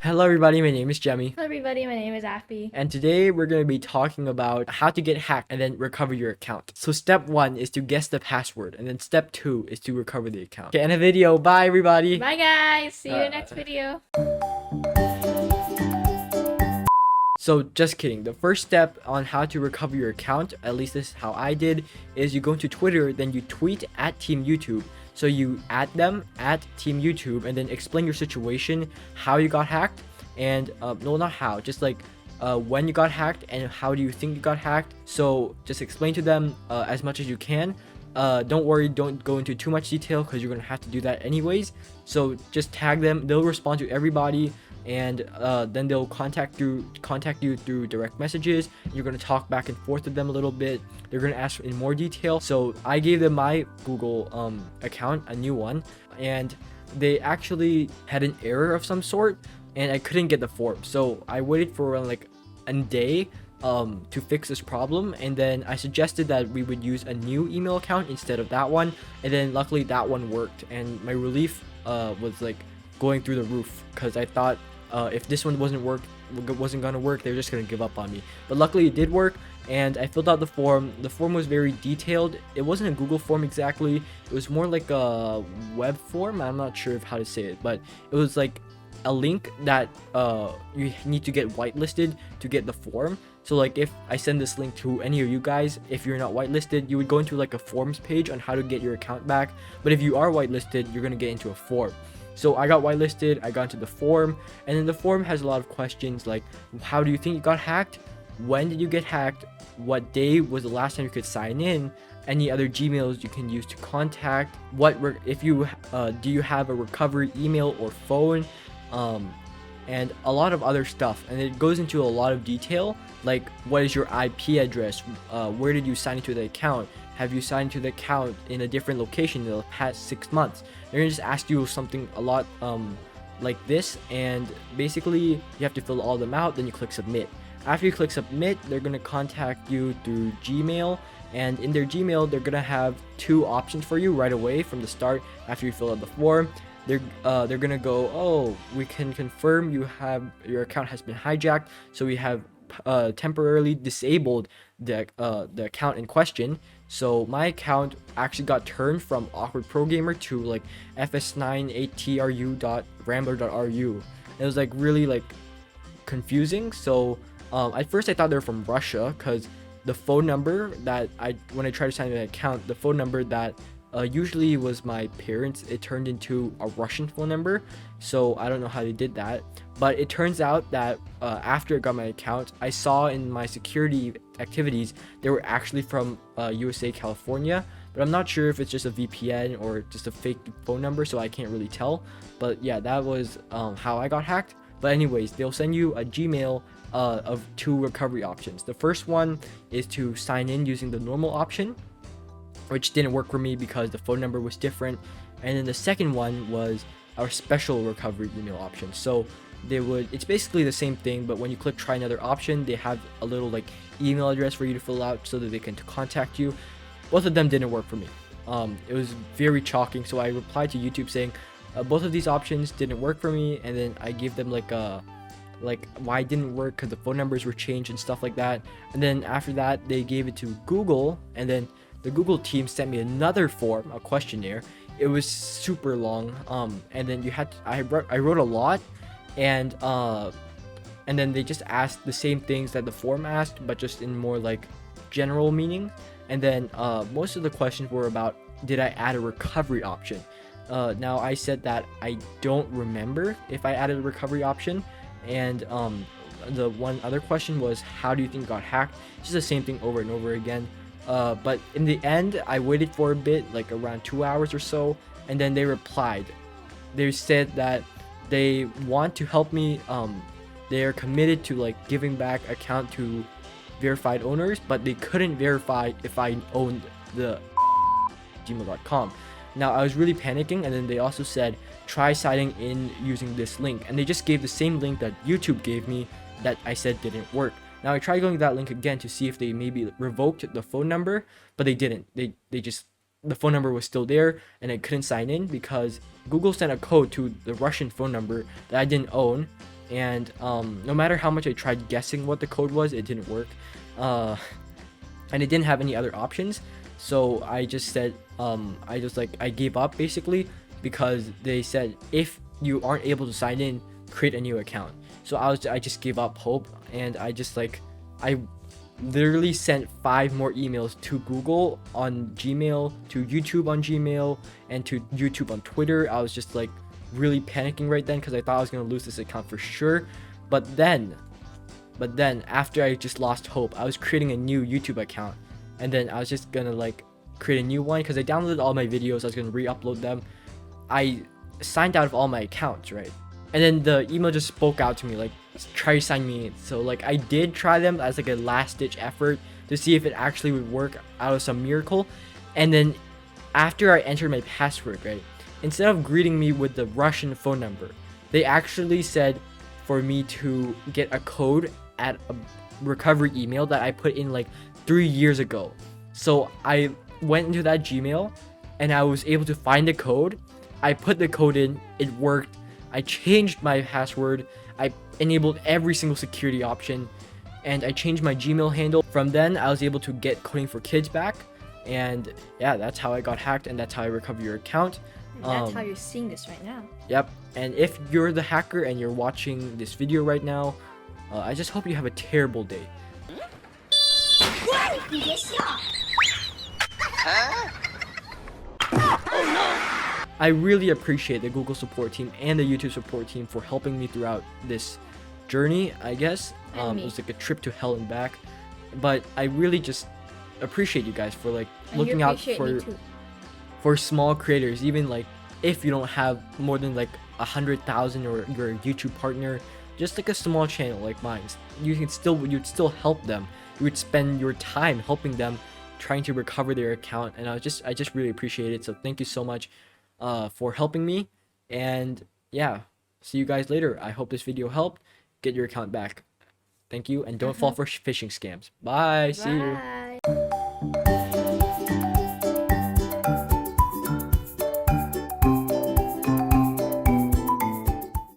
Hello everybody, my name is Jemmy. Hello everybody, my name is Affy. And today we're going to be talking about how to get hacked and then recover your account. So step 1 is to guess the password, and then step 2 is to recover the account. Okay, end the video. Bye everybody. Bye guys, see you in the next video. So just kidding. The first step on how to recover your account, at least this is how I did, is you go to Twitter, then you tweet at Team YouTube. So you add them at Team YouTube and then explain your situation, how you got hacked, and no, not how, just like when you got hacked and how do you think you got hacked. So just explain to them as much as you can. Don't worry, don't go into too much detail because you're gonna have to do that anyways. So just tag them, they'll respond to everybody, and then they'll contact you through direct messages. You're going to talk back and forth with them a little bit. They're going to ask in more detail. So I gave them my Google account, a new one, and they actually had an error of some sort and I couldn't get the form. So I waited for around like a day to fix this problem, and then I suggested that we would use a new email account instead of that one, and then luckily that one worked, and my relief was like going through the roof because I thought if this one wasn't gonna work, they were just gonna give up on me. But luckily it did work, and I filled out the form. The form was very detailed. It wasn't a Google form exactly, it was more like a web form. I'm not sure how to say it, but it was like a link that you need to get whitelisted to get the form. So like if I send this link to any of you guys, if you're not whitelisted, you would go into like a forms page on how to get your account back. But if you are whitelisted, you're gonna get into a form. So I got whitelisted, I got into the form, and then the form has a lot of questions like, how do you think you got hacked? When did you get hacked? What day was the last time you could sign in? Any other Gmails you can use to contact? Do you have a recovery email or phone? And a lot of other stuff. And it goes into a lot of detail, like what is your IP address? Where did you sign into the account? Have you signed to the account in a different location in the past 6 months? They're gonna just ask you something a lot like this, and basically you have to fill all them out, then you click submit. After you click submit, they're gonna contact you through Gmail, and in their Gmail they're gonna have 2 options for you right away from the start. After you fill out the form, they're gonna go, oh, we can confirm your account has been hijacked, so we have temporarily disabled the account in question. So my account actually got turned from awkward pro gamer to like fs98tru.rambler.ru. It was like really like confusing. So at first I thought they were from Russia, because the phone number that when I tried to sign in an account, the phone number that usually was my parents', it turned into a Russian phone number. So I don't know how they did that, but it turns out that after I got my account, I saw in my security activities they were actually from USA, California, but I'm not sure if it's just a VPN or just a fake phone number, so I can't really tell. But yeah, that was how I got hacked. But anyways, they'll send you a Gmail of 2 recovery options. The first one is to sign in using the normal option, which didn't work for me because the phone number was different. And then the second one was our special recovery email option. So it's basically the same thing, but when you click try another option, they have a little like email address for you to fill out so that they can contact you. Both of them didn't work for me. It was very shocking. So I replied to YouTube saying both of these options didn't work for me, and then I gave them like why it didn't work, because the phone numbers were changed and stuff like that. And then after that, they gave it to Google, and then the Google team sent me another form, a questionnaire. It was super long, and then I wrote a lot, and then they just asked the same things that the form asked, but just in more like general meaning. And then most of the questions were about, did I add a recovery option? Now I said that I don't remember if I added a recovery option, and the one other question was, how do you think you got hacked? It's just the same thing over and over again. But in the end, I waited for a bit, like around 2 hours or so, and then they replied. They said that they want to help me. They are committed to like giving back account to verified owners, but they couldn't verify if I owned the gmail.com. Now I was really panicking, and then they also said try signing in using this link, and they just gave the same link that YouTube gave me that I said didn't work. Now I tried going to that link again to see if they maybe revoked the phone number, but they didn't. They just, the phone number was still there and I couldn't sign in because Google sent a code to the Russian phone number that I didn't own. And no matter how much I tried guessing what the code was, it didn't work. And it didn't have any other options. So I just said, I gave up basically, because they said if you aren't able to sign in, create a new account. So I just gave up hope, and I literally sent 5 more emails to Google on Gmail, to YouTube on Gmail, and to YouTube on Twitter. I was just like really panicking right then because I thought I was gonna lose this account for sure. But then after I just lost hope, I was creating a new YouTube account, and then I was just gonna like create a new one because I downloaded all my videos. I was gonna re-upload them. I signed out of all my accounts, right? And then the email just spoke out to me like, try to sign me in. So like I did try them as like a last ditch effort to see if it actually would work out of some miracle. And then after I entered my password, right, instead of greeting me with the Russian phone number, they actually said for me to get a code at a recovery email that I put in like 3 years ago. So I went into that Gmail and I was able to find the code. I put the code in, it worked. I changed my password. I enabled every single security option, and I changed my Gmail handle. From then, I was able to get Coding for Kids back, and yeah, that's how I got hacked, and that's how I recovered your account. And that's how you're seeing this right now. Yep. And if you're the hacker and you're watching this video right now, I just hope you have a terrible day. I really appreciate the Google support team and the YouTube support team for helping me throughout this journey, I guess. It was like a trip to hell and back. But I really just appreciate you guys for like looking out for small creators. Even like if you don't have more than like 100,000 or you're a YouTube partner, just like a small channel like mine, you'd still help them. You would spend your time helping them, trying to recover their account, and I just really appreciate it. So thank you so much for helping me, and yeah, see you guys later. I hope this video helped get your account back. Thank you, and don't fall for phishing scams. Bye. See you. Bye.